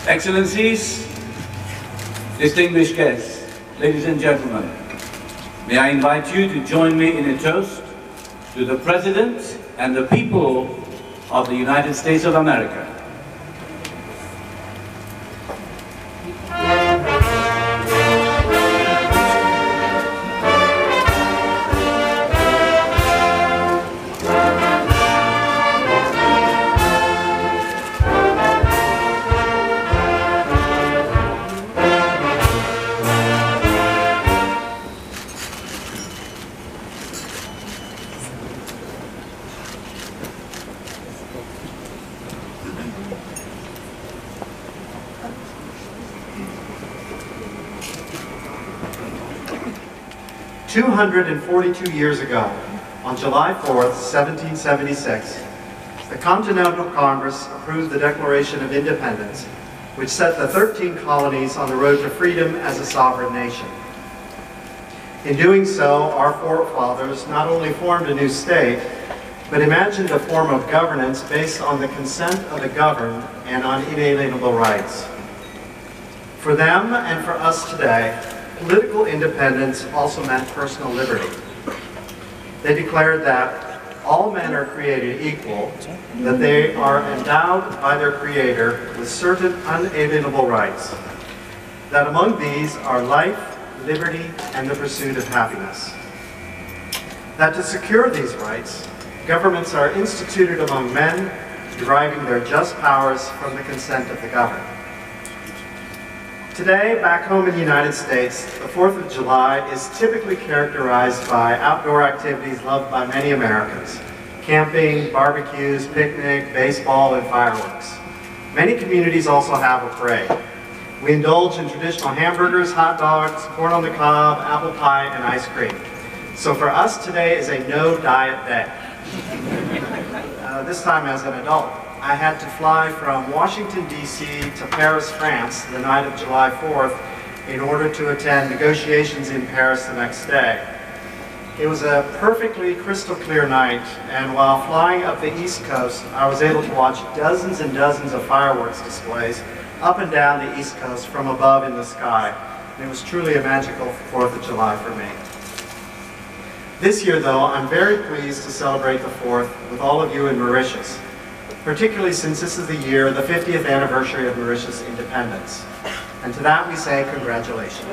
Excellencies, distinguished guests, ladies and gentlemen, may I invite you to join me in a toast to the President and the people of the United States of America. "242 years ago, on July 4th, 1776, the Continental Congress approved the Declaration of Independence, which set the 13 colonies on the road to freedom as a sovereign nation. In doing so, our forefathers not only formed a new state, but imagined a form of governance based on the consent of the governed and on inalienable rights. For them and for us today, political independence also meant personal liberty. They declared that all men are created equal, that they are endowed by their Creator with certain unalienable rights, that among these are life, liberty, and the pursuit of happiness. That to secure these rights, governments are instituted among men, deriving their just powers from the consent of the governed. Today, back home in the United States, the 4th of July is typically characterized by outdoor activities loved by many Americans: camping, barbecues, picnic, baseball, and fireworks. Many communities also have a parade. We indulge in traditional hamburgers, hot dogs, corn on the cob, apple pie, and ice cream. So for us, today is a no-diet day. This time as an adult. I had to fly from Washington, D.C. to Paris, France, the night of July 4th in order to attend negotiations in Paris the next day. It was a perfectly crystal clear night, and while flying up the East Coast, I was able to watch dozens and dozens of fireworks displays up and down the East Coast from above in the sky. And it was truly a magical 4th of July for me. This year, though, I'm very pleased to celebrate the 4th with all of you in Mauritius, particularly since this is the year, the 50th anniversary of Mauritius' independence. And to that we say congratulations.